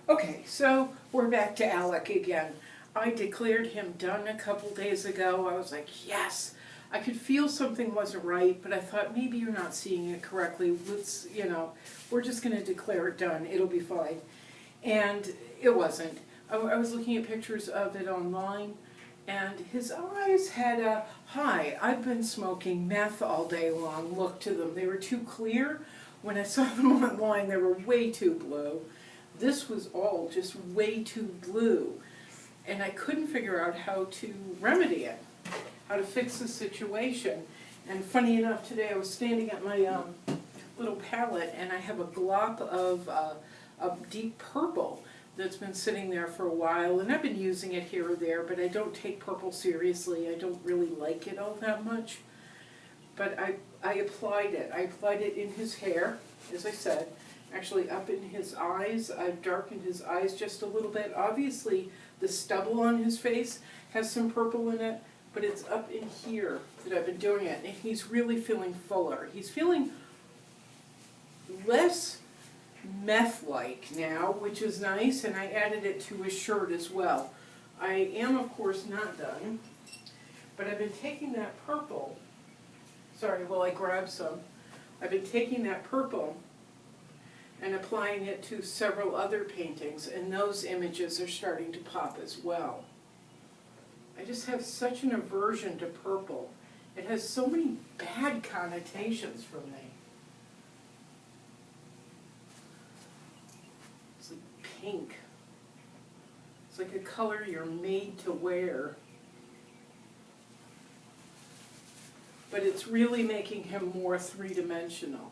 Okay, so we're back to Alec again. I declared him done a couple days ago. I was like, yes. I could feel something wasn't right, but I thought maybe you're not seeing it correctly. We're just going to declare it done. It'll be fine. And it wasn't. I was looking at pictures of it online, and his eyes had a, hi, I've been smoking meth all day long. Look to them. They were too clear. When I saw them online, they were way too blue. This was all just way too blue, and I couldn't figure out how to remedy it, how to fix the situation. And funny enough, today I was standing at my little palette, and I have a glop of a deep purple that's been sitting there for a while, and I've been using it here or there, but I don't take purple seriously. I don't really like it all that much. But I applied it. I applied it in his hair, as I said. Actually up in his eyes. I've darkened his eyes just a little bit. Obviously the stubble on his face has some purple in it, but it's up in here that I've been doing it, and he's really feeling fuller. He's feeling less meth-like now, which is nice, and I added it to his shirt as well. I am of course not done, but I've been taking that purple, sorry, while I grab some, I've been taking that purple and applying it to several other paintings, and those images are starting to pop as well. I just have such an aversion to purple. It has so many bad connotations for me. It's like pink. It's like a color you're made to wear. But it's really making him more three-dimensional.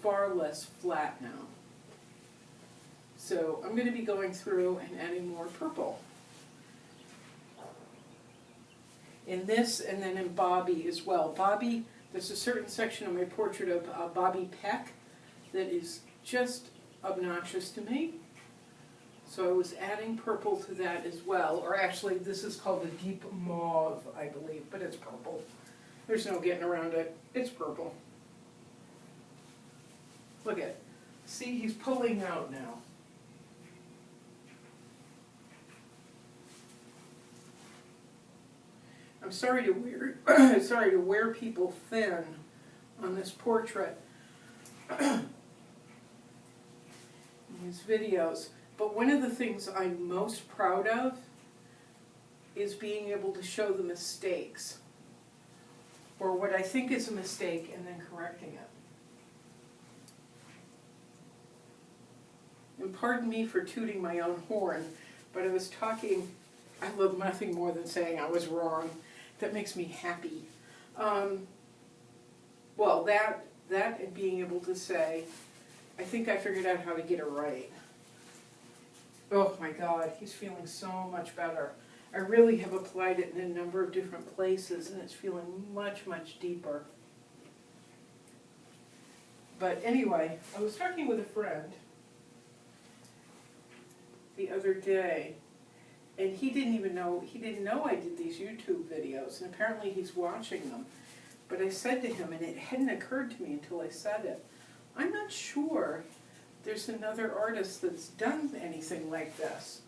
Far less flat now. So I'm going to be going through and adding more purple in this, and then in Bobby as well. Bobby, there's a certain section of my portrait of Bobby Peck that is just obnoxious to me. So I was adding purple to that as well, or actually this is called the deep mauve, I believe, but it's purple. There's no getting around it. It's purple. Look at, see, he's pulling out now. I'm sorry to wear people thin on this portrait in these videos, but one of the things I'm most proud of is being able to show the mistakes, or what I think is a mistake, and then correcting it. And pardon me for tooting my own horn, but I was talking, I love nothing more than saying I was wrong. That makes me happy. Well, that and being able to say, I think I figured out how to get it right. Oh my God, he's feeling so much better. I really have applied it in a number of different places, and it's feeling much, much deeper. But anyway, I was talking with a friend the other day, and he didn't know I did these YouTube videos, and apparently he's watching them. But I said to him, and it hadn't occurred to me until I said it, I'm not sure there's another artist that's done anything like this.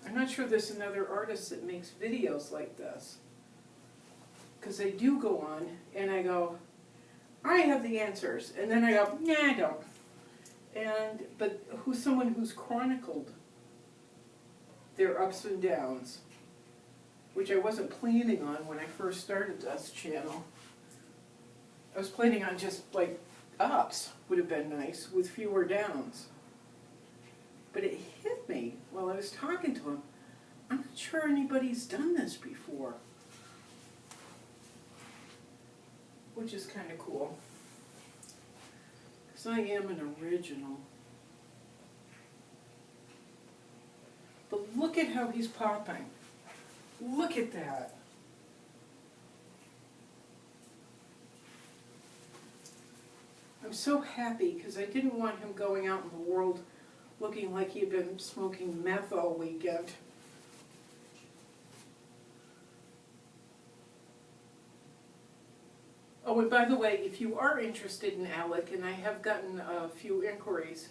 I'm not sure there's another artist that makes videos like this. Because I do go on, and I go, I have the answers, and then I go, nah, I don't. But someone who's chronicled their ups and downs, which I wasn't planning on when I first started this channel. I was planning on just like ups would have been nice with fewer downs. But it hit me while I was talking to him. I'm not sure anybody's done this before, which is kind of cool. Because I am an original. But look at how he's popping. Look at that. I'm so happy because I didn't want him going out in the world looking like he had been smoking meth all weekend. Oh, and by the way, if you are interested in Alec, and I have gotten a few inquiries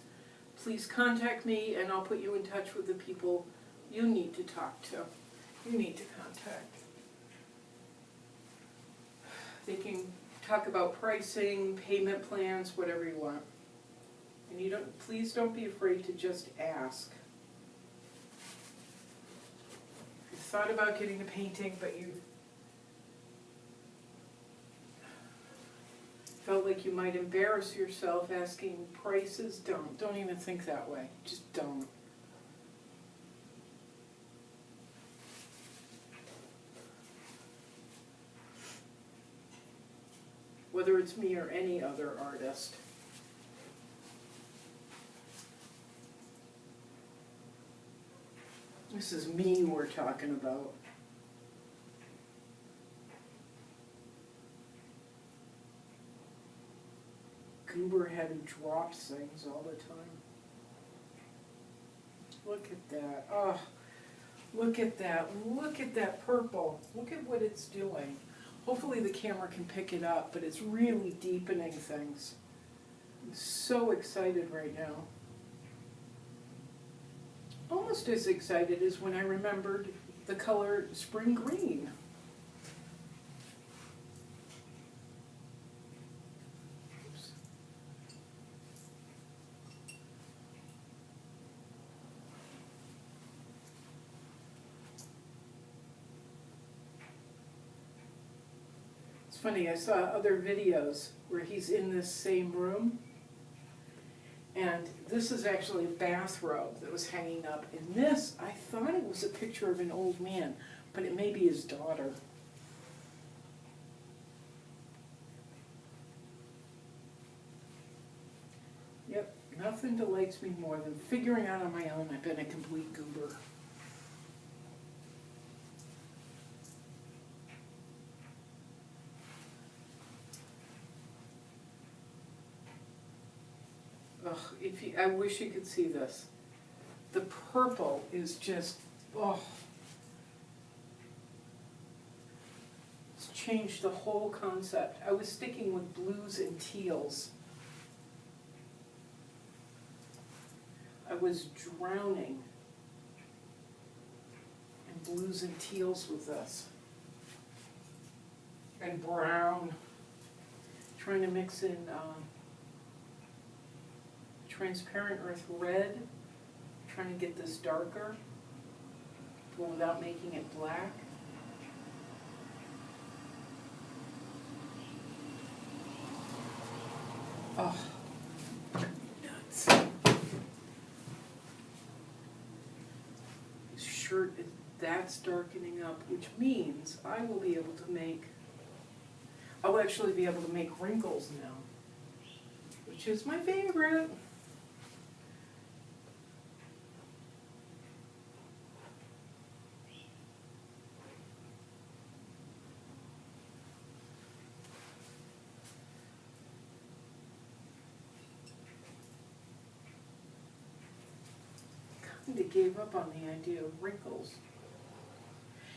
please contact me and I'll put you in touch with the people you need to talk to. You need to contact. They can talk about pricing, payment plans, whatever you want. And you don't, please don't be afraid to just ask. You thought about getting a painting, but you felt like you might embarrass yourself asking prices. Don't even think that way. Just don't. Whether it's me or any other artist. This is me we're talking about. Goober head who drops things all the time. Look at that. Oh, look at that. Look at that purple. Look at what it's doing. Hopefully the camera can pick it up, but it's really deepening things. I'm so excited right now. Almost as excited as when I remembered the color spring green. Oops. It's funny, I saw other videos where he's in this same room. And this is actually a bathrobe that was hanging up. And this, I thought it was a picture of an old man, but it may be his daughter. Yep, nothing delights me more than figuring out on my own I've been a complete goober. Ugh, I wish you could see this. The purple is just, oh. It's changed the whole concept. I was sticking with blues and teals. I was drowning in blues and teals with this. And brown. Trying to mix in transparent earth red, trying to get this darker, but without making it black. Oh, nuts. This shirt, that's darkening up, which means I will be able to make, I'll actually be able to make wrinkles now, which is my favorite. They gave up on the idea of wrinkles.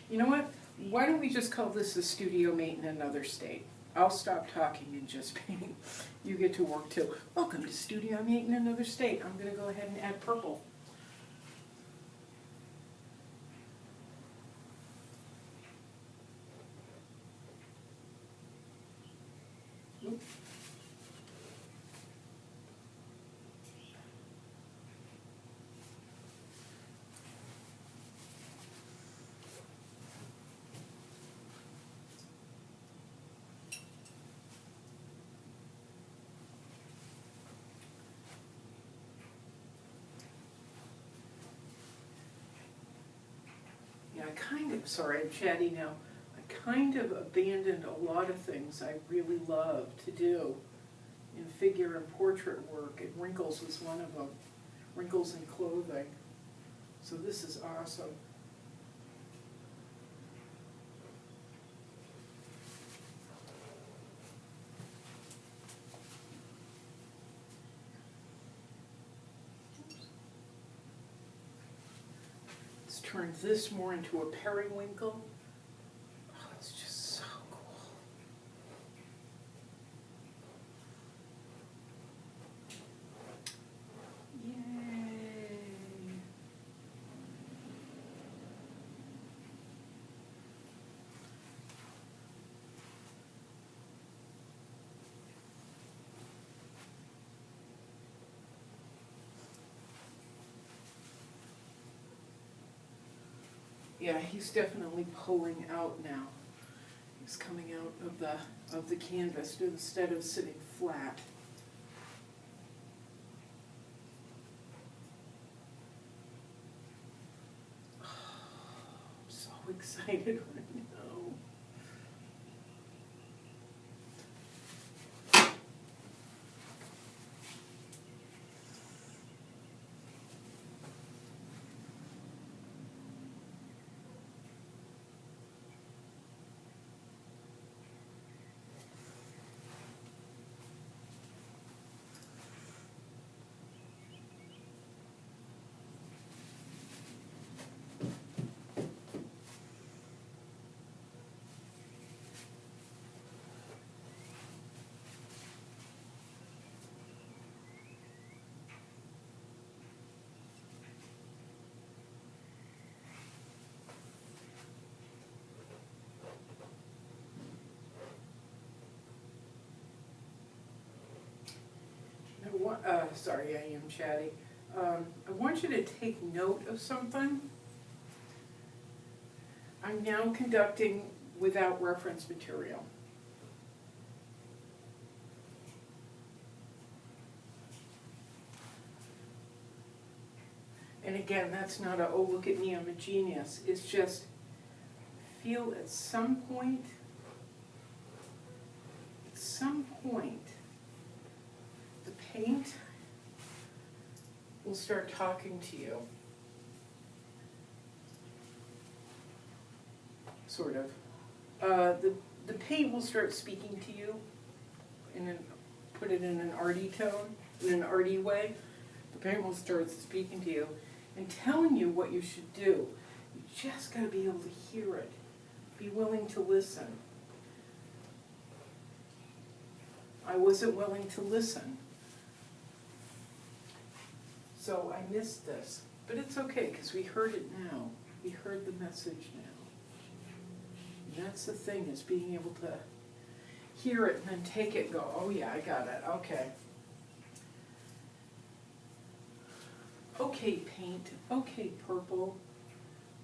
You know what? Why don't we just call this a studio mate in another state? I'll stop talking and just paint. You get to work too. Welcome to Studio Mate in another state. I'm going to go ahead and add purple. Oops. Sorry, I'm chatty now. I kind of abandoned a lot of things I really love to do in figure and portrait work, and wrinkles was one of them. Wrinkles in clothing. So this is awesome. Turn this more into a periwinkle. Oh, it's just so cool. Yay. Yeah, he's definitely pulling out now. He's coming out of the canvas instead of sitting flat. I'm so excited right now. Sorry, I am chatty. I want you to take note of something. I'm now conducting without reference material. And again, that's not a, oh, look at me, I'm a genius. It's just feel at some point, the paint will start talking to you. Sort of. The paint will start speaking to you, put it in an arty tone, in an arty way. The paint will start speaking to you and telling you what you should do. You just gotta be able to hear it. Be willing to listen. I wasn't willing to listen. So I missed this. But it's okay, because we heard it now. We heard the message now. And that's the thing, is being able to hear it and then take it and go, oh yeah, I got it, okay. Okay, paint. Okay, purple.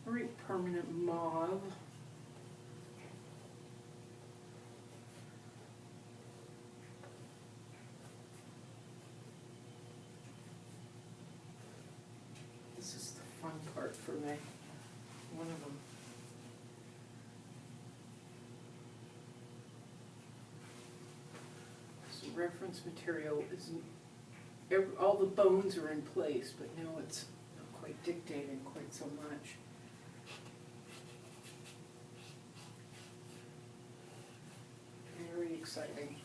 All right, permanent mauve. This is the fun part for me. One of them. So reference material isn't, all the bones are in place, but now it's not quite dictating quite so much. Very exciting.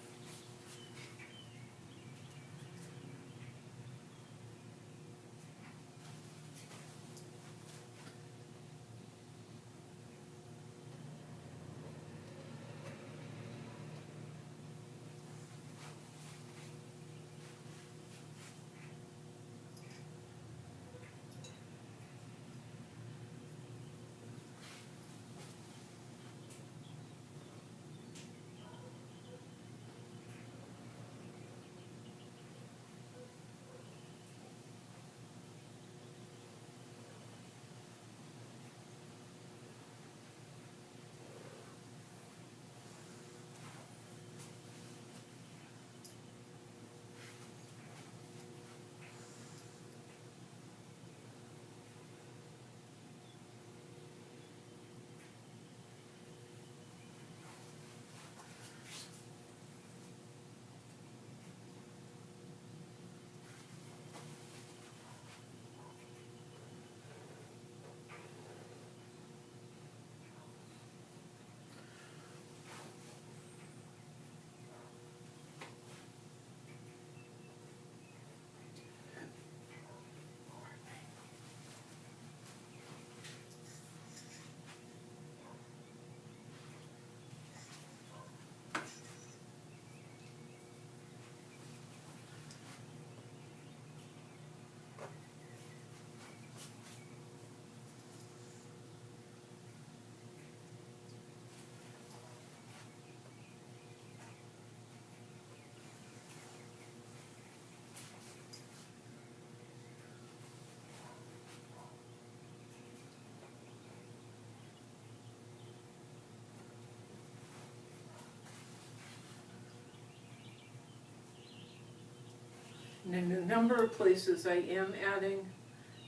And in a number of places I am adding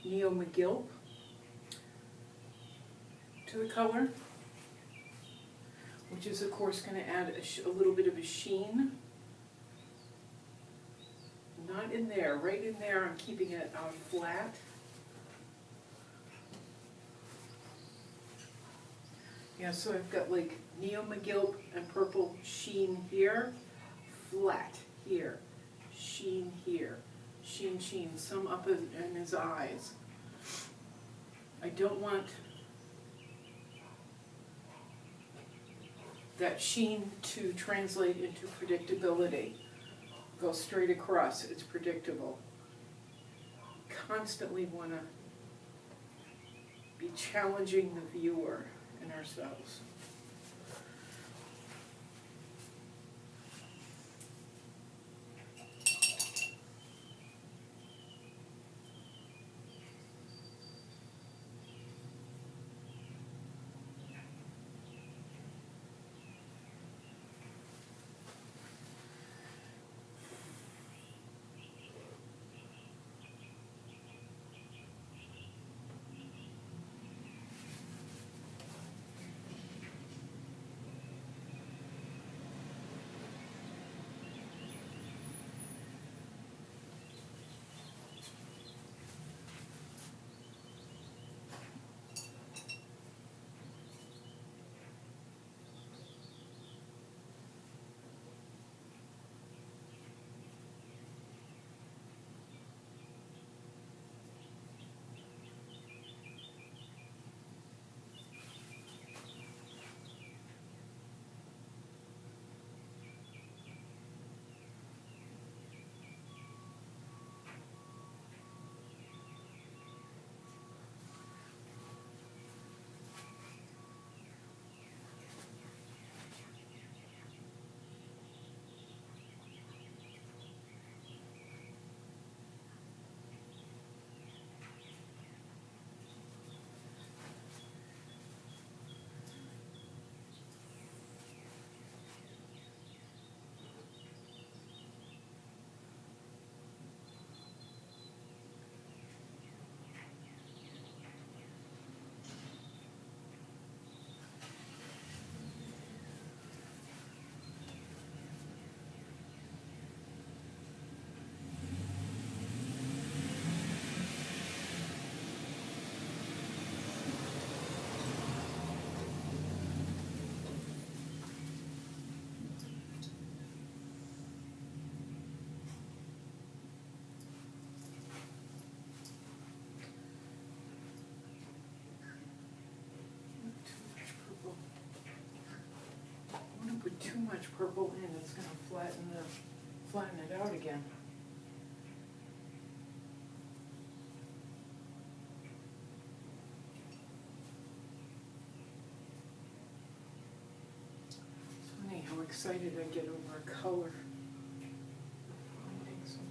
Neo McGill to the color, which is of course going to add a little bit of a sheen. Not in there, right in there I'm keeping it flat. Yeah, so I've got like Neo McGill and purple sheen here, flat here, sheen here, sheen, sheen, some up in his eyes. I don't want that sheen to translate into predictability. Go straight across, it's predictable. Constantly want to be challenging the viewer and ourselves. Too much purple in, it's going to flatten it out again. It's funny how excited I get over a color. Finding something.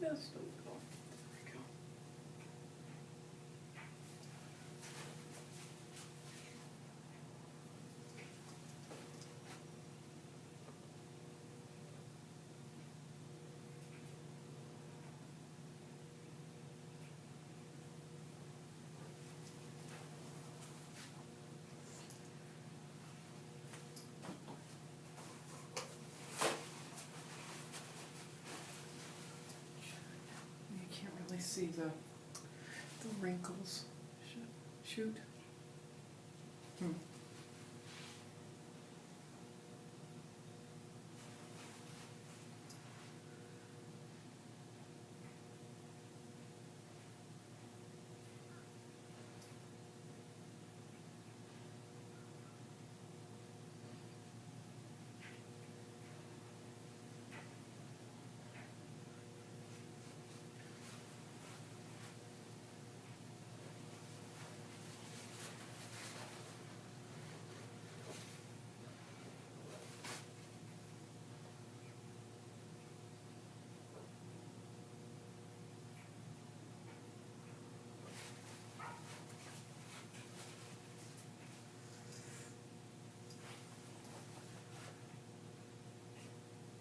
Just a little. There we go. You can't really see the wrinkles. Shoot. Hmm.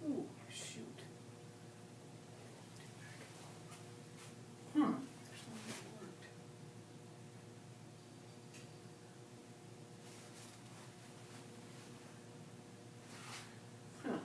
Ooh, shoot. There's one that worked. Huh.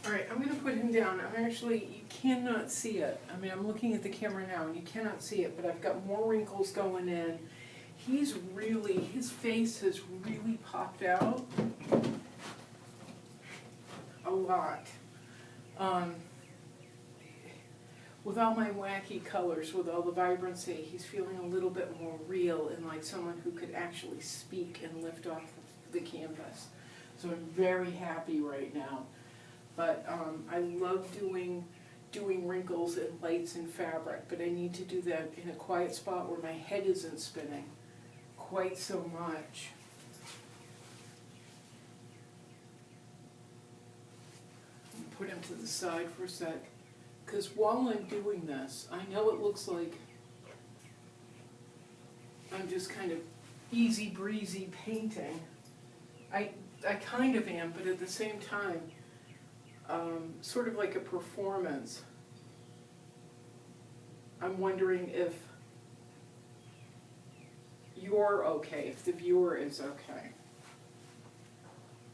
All right, I'm going to put him down. you cannot see it. I mean, I'm looking at the camera now and you cannot see it, but I've got more wrinkles going in. His face has really popped out a lot. With all my wacky colors, with all the vibrancy, he's feeling a little bit more real and like someone who could actually speak and lift off the canvas. So I'm very happy right now. But I love doing wrinkles and lights and fabric, but I need to do that in a quiet spot where my head isn't spinning quite so much. Put him to the side for a sec, because while I'm doing this, I know it looks like I'm just kind of easy breezy painting. I kind of am, but at the same time, sort of like a performance. I'm wondering if you're okay, if the viewer is okay.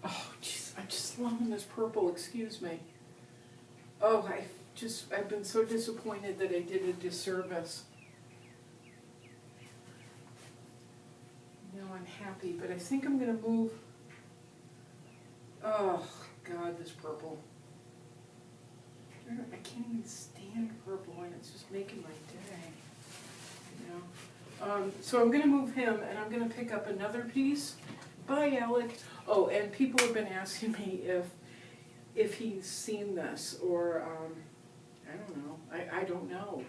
Oh, jeez, I'm just loving this purple, excuse me. Oh, I've been so disappointed that I did a disservice. Now I'm happy, but I think I'm gonna move. Oh, God, this purple. I can't even stand purple, and it's just making my day, you know. So I'm gonna move him, and I'm gonna pick up another piece. Bye, Alec. Oh, and people have been asking me if he's seen this, or I don't know. I don't know.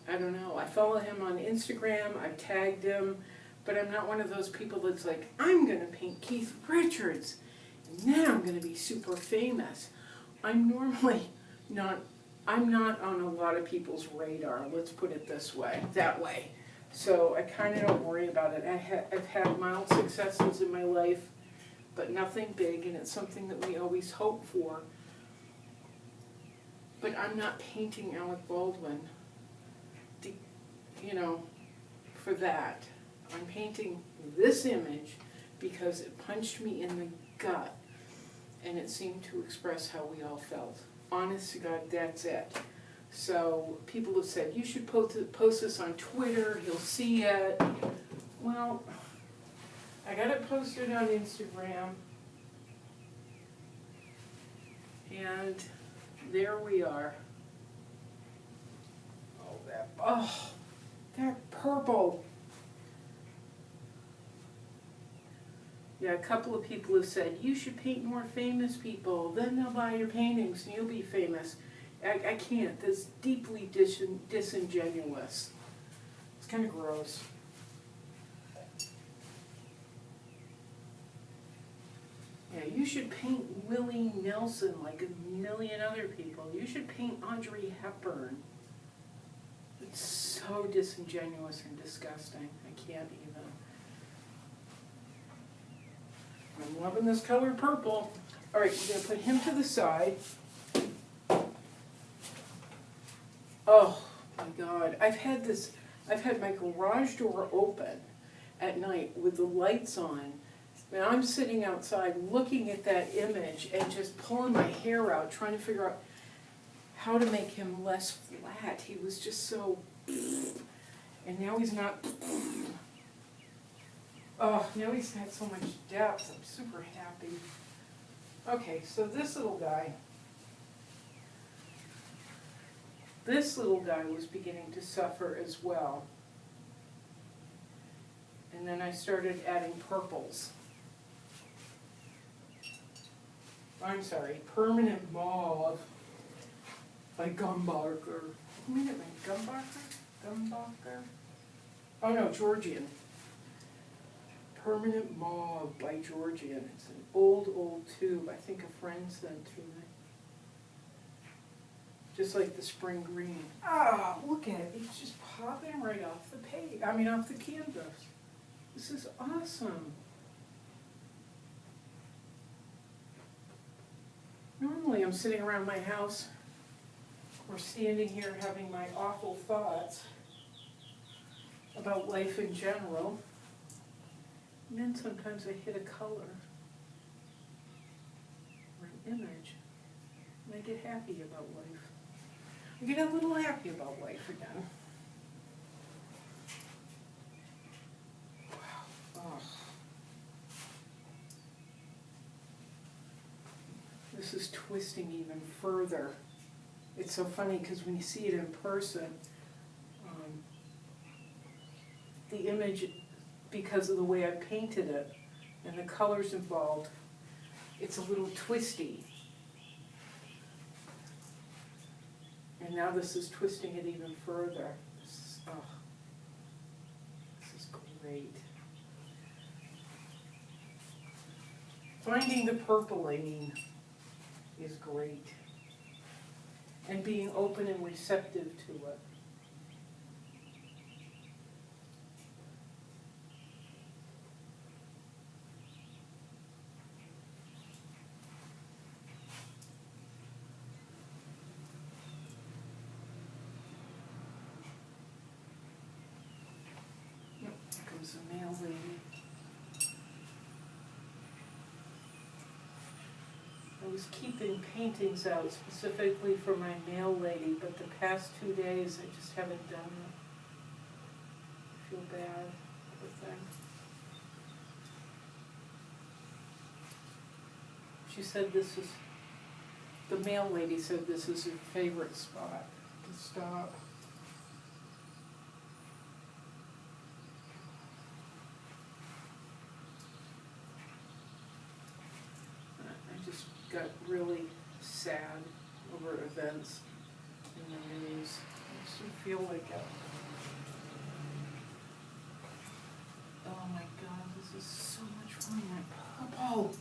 I don't know. I follow him on Instagram. I've tagged him, but I'm not one of those people that's like, I'm gonna paint Keith Richards, and then I'm gonna be super famous. I'm normally not. I'm not on a lot of people's radar. Let's put it this way. That way. So I kind of don't worry about it. I've had mild successes in my life, but nothing big, and it's something that we always hope for. But I'm not painting Alec Baldwin, you know, for that. I'm painting this image because it punched me in the gut, and it seemed to express how we all felt. Honest to God, that's it. So people have said, you should post this on Twitter, he'll see it. Well, I got it posted on Instagram, and there we are. Oh, that purple. Yeah, a couple of people have said, you should paint more famous people, then they'll buy your paintings and you'll be famous. I can't. That's deeply disingenuous. It's kind of gross. Yeah, you should paint Willie Nelson like a million other people. You should paint Audrey Hepburn. It's so disingenuous and disgusting. I can't even. I'm loving this color purple. All right, we're going to put him to the side. Oh my God, I've had my garage door open at night with the lights on, and I'm sitting outside looking at that image and just pulling my hair out, trying to figure out how to make him less flat. He was just so, and now he's not. Oh, now he's had so much depth. I'm super happy. Okay, so this little guy was beginning to suffer as well. And then I started adding purples. I'm sorry, Permanent Mauve by Gumbacher. Who made it? Gumbacher? Oh no, Georgian. Permanent Mauve by Georgian. It's an old tube. I think a friend sent to me. Just like the spring green. Ah, look at it. It's just popping right off the page. I mean, off the canvas. This is awesome. Normally I'm sitting around my house or standing here having my awful thoughts about life in general. And then sometimes I hit a color or an image and I get happy about life. I get a little happy about life again. Wow. Oh. This is twisting even further. It's so funny because when you see it in person, the image, because of the way I painted it and the colors involved, it's a little twisty. And now this is twisting it even further. This is great. Finding the purple, I mean, is great. And being open and receptive to it. Here comes the mail lady. was keeping paintings out specifically for my mail lady, but the past 2 days I just haven't done it. I feel bad, poor thing. She said this is, the mail lady said this is her favorite spot to stop. I just got really sad over events in the news. I just feel like oh my God, this is so much fun. My purple.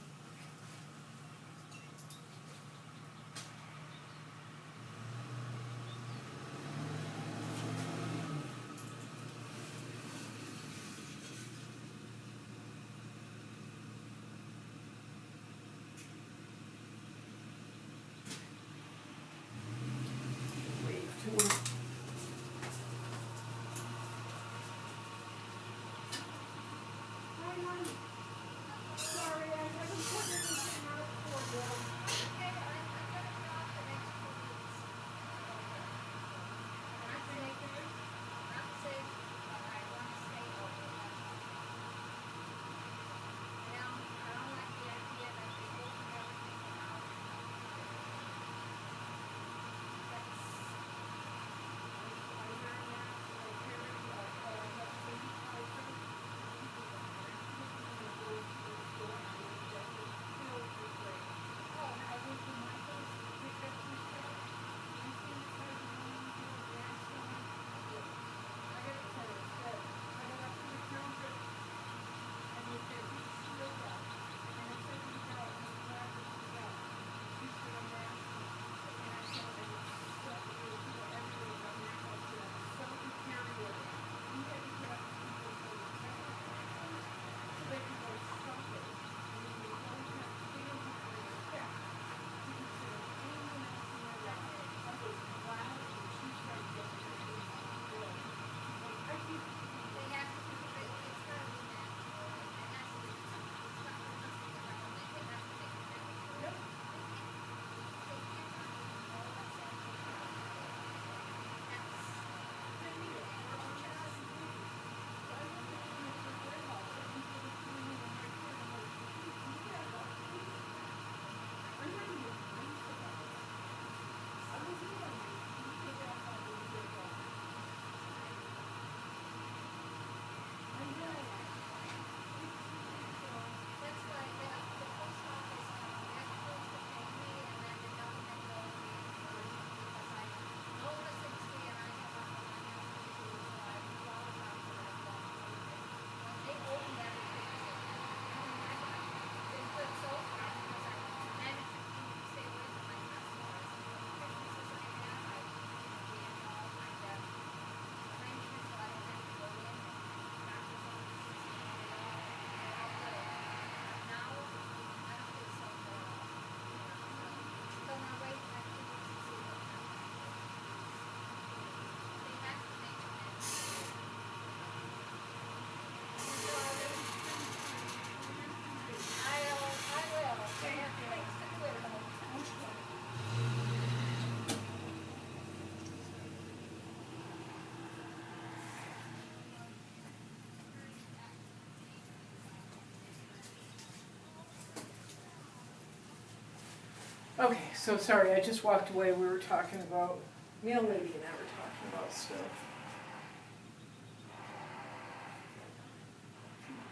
Okay, so sorry, I just walked away. We were talking about, mail lady and I were talking about stuff.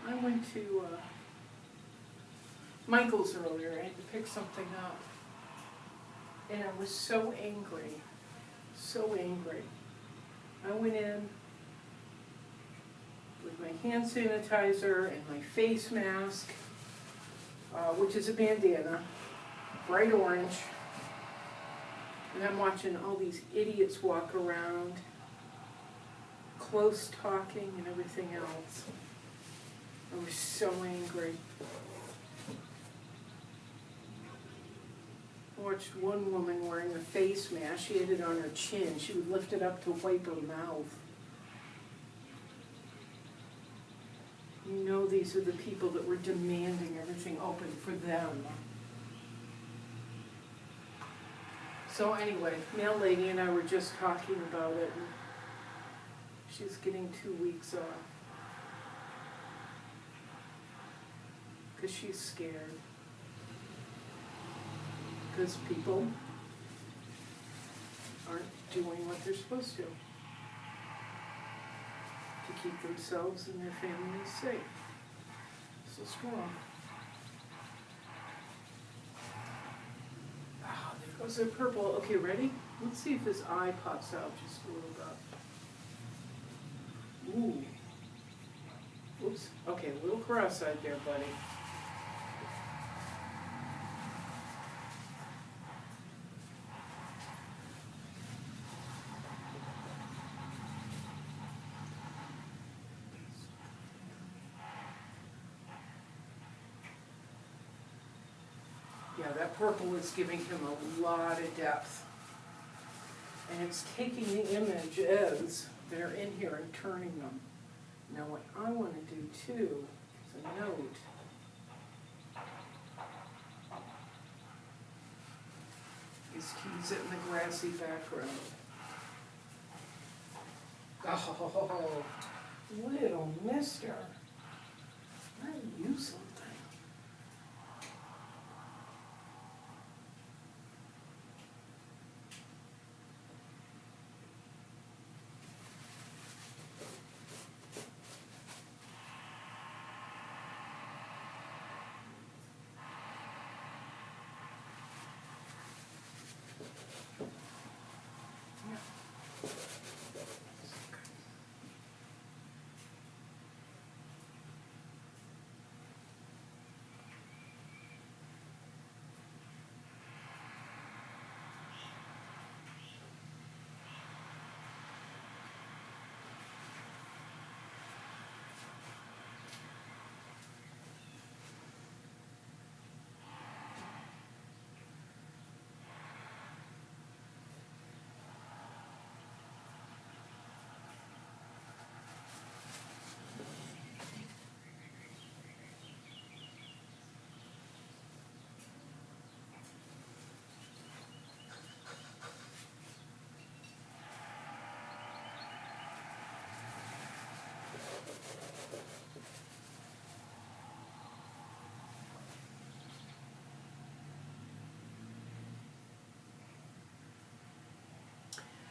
I went to Michael's earlier. I had to pick something up. And I was so angry. So angry. I went in with my hand sanitizer and my face mask, which is a bandana, bright orange. And I'm watching all these idiots walk around, close talking and everything else. I was so angry. I watched one woman wearing a face mask. She had it on her chin. She would lift it up to wipe her mouth. You know, these are the people that were demanding everything open for them. So anyway, mail lady and I were just talking about it, and she's getting 2 weeks off. Because she's scared. Because people aren't doing what they're supposed to keep themselves and their families safe. So strong. Ah, there goes the purple. Okay, ready? Let's see if his eye pops out just a little bit. Ooh. Oops. Okay, a little cross-eyed there, buddy. Yeah, that purple is giving him a lot of depth. And it's taking the images that are in here and turning them. Now what I want to do too is a note. Is to use it in the grassy background. Oh, little mister. Let you something.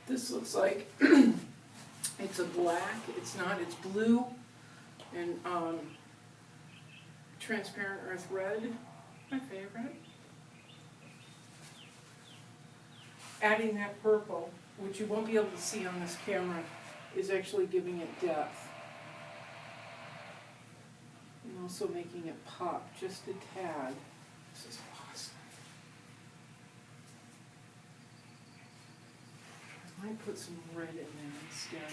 This looks like it's a black, it's not, it's blue and transparent earth red, my favorite. Adding that purple, which you won't be able to see on this camera, is actually giving it depth. And also making it pop just a tad. This is awesome. I might put some red in there instead.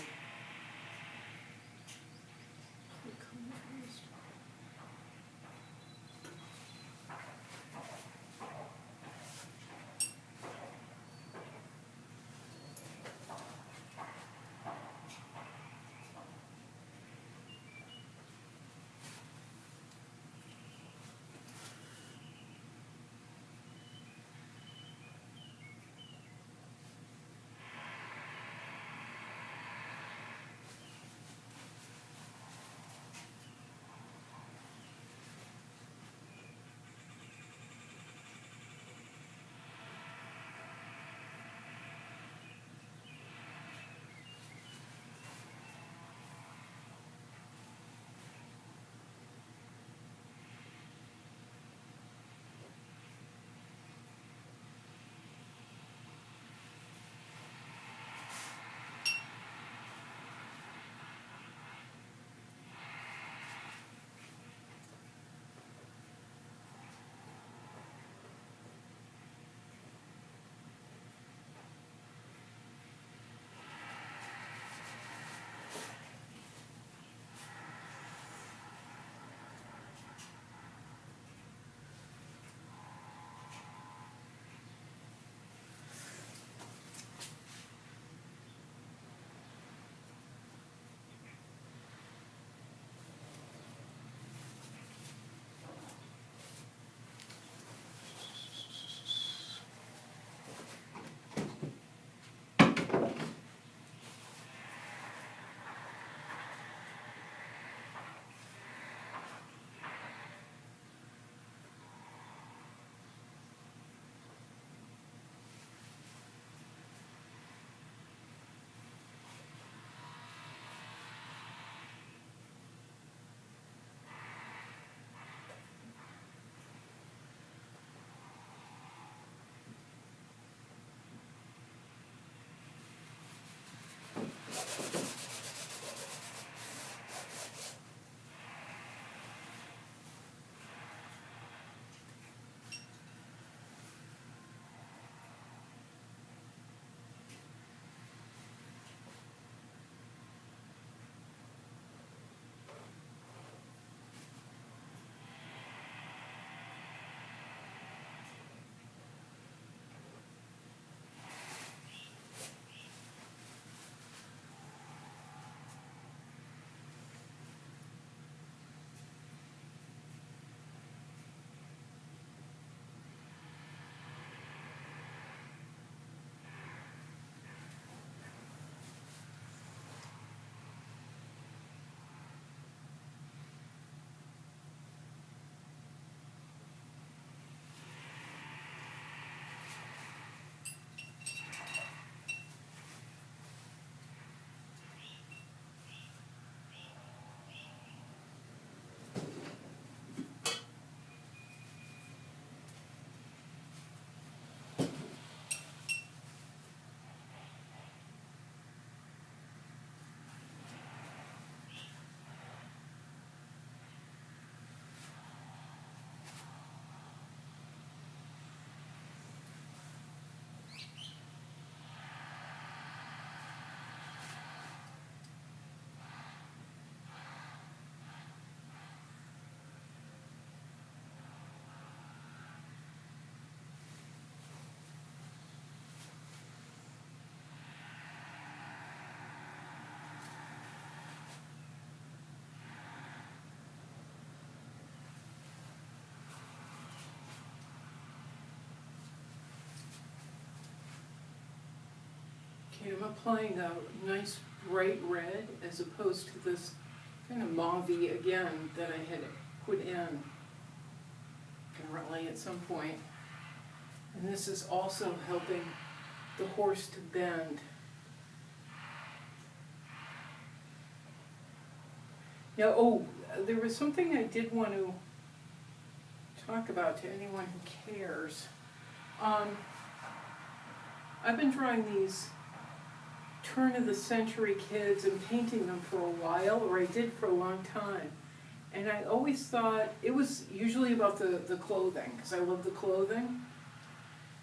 Okay, I'm applying a nice bright red as opposed to this kind of mauve-y again that I had put in apparently at some point. And this is also helping the horse to bend. Now, there was something I did want to talk about to anyone who cares. I've been drawing these turn-of-the-century kids and painting them for a while, or I did for a long time. And I always thought, it was usually about the clothing, because I love the clothing.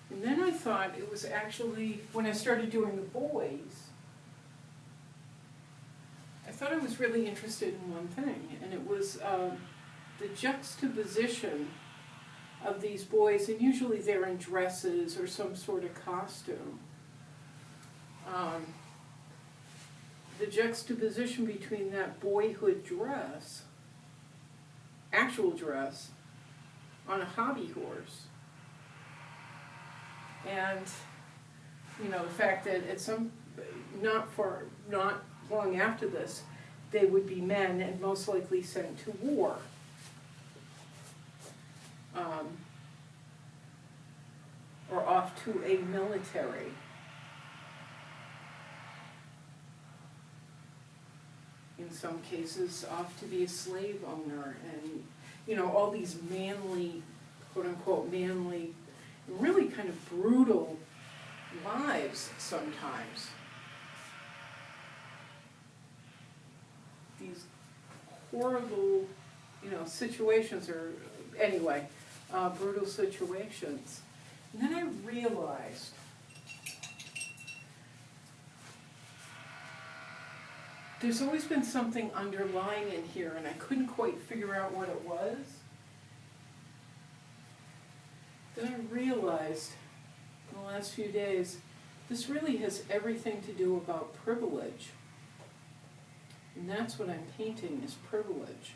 And then I thought it was actually, when I started doing the boys, I thought I was really interested in one thing, and it was the juxtaposition of these boys, and usually they're in dresses or some sort of costume. The juxtaposition between that boyhood dress, actual dress, on a hobby horse, and the fact that at not long after this, they would be men and most likely sent to war. Or off to a military. In some cases, off to be a slave owner, and all these manly, quote unquote manly, really kind of brutal lives sometimes. These horrible, situations, or anyway, brutal situations. And then I realized there's always been something underlying in here, and I couldn't quite figure out what it was. Then I realized in the last few days, this really has everything to do about privilege. And that's what I'm painting, is privilege.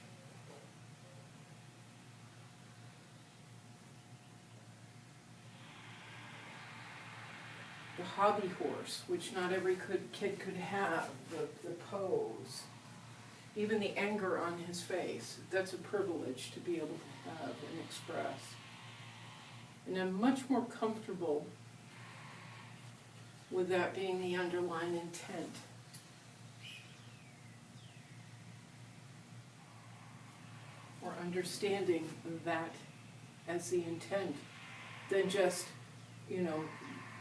The hobby horse, which not every kid could have, the pose, even the anger on his face, that's a privilege to be able to have and express. And I'm much more comfortable with that being the underlying intent. Or understanding that as the intent than just,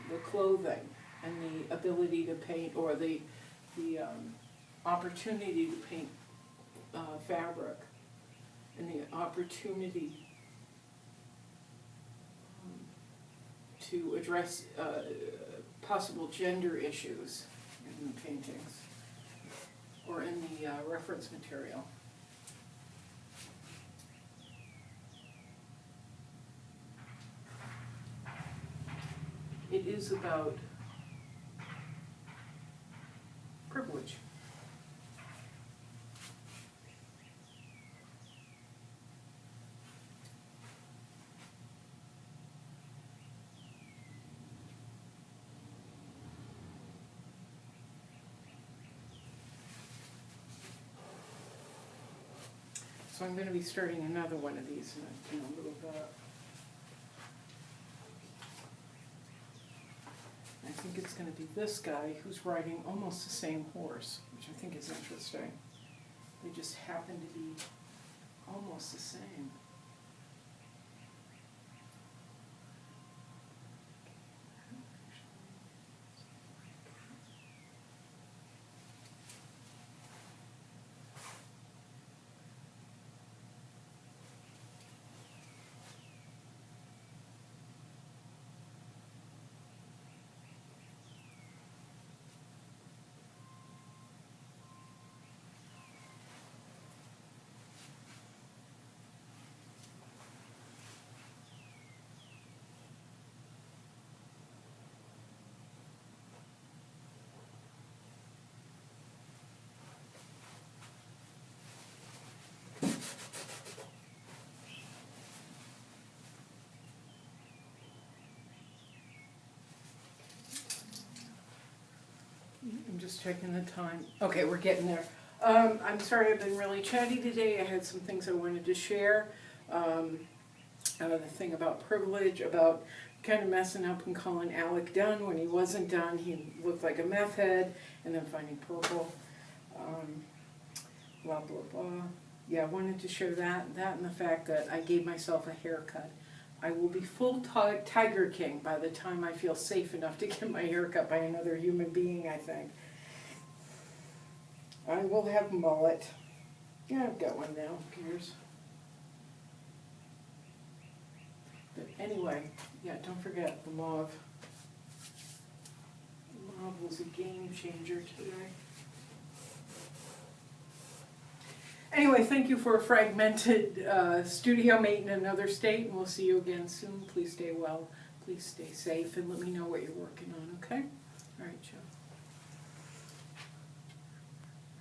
the clothing and the ability to paint, or the opportunity to paint fabric, and the opportunity to address possible gender issues in the paintings or in the reference material. It is about privilege. So I'm going to be starting another one of these in a little bit. I think it's going to be this guy who's riding almost the same horse, which I think is interesting. They just happen to be almost the same. I'm just checking the time. Okay, we're getting there. I'm sorry I've been really chatty today. I had some things I wanted to share. The thing about privilege, about kind of messing up and calling Alec done when he wasn't done. He looked like a meth head, and then finding purple. Blah, blah, blah. Yeah, I wanted to share that and the fact that I gave myself a haircut. I will be full Tiger King by the time I feel safe enough to get my hair cut by another human being, I think. I will have mullet. Yeah, I've got one now. Who cares? But anyway, yeah, don't forget the mauve. The mauve was a game changer today. Anyway, thank you for a fragmented studio mate in another state, and we'll see you again soon. Please stay well, please stay safe, and let me know what you're working on, okay? All right, Joe.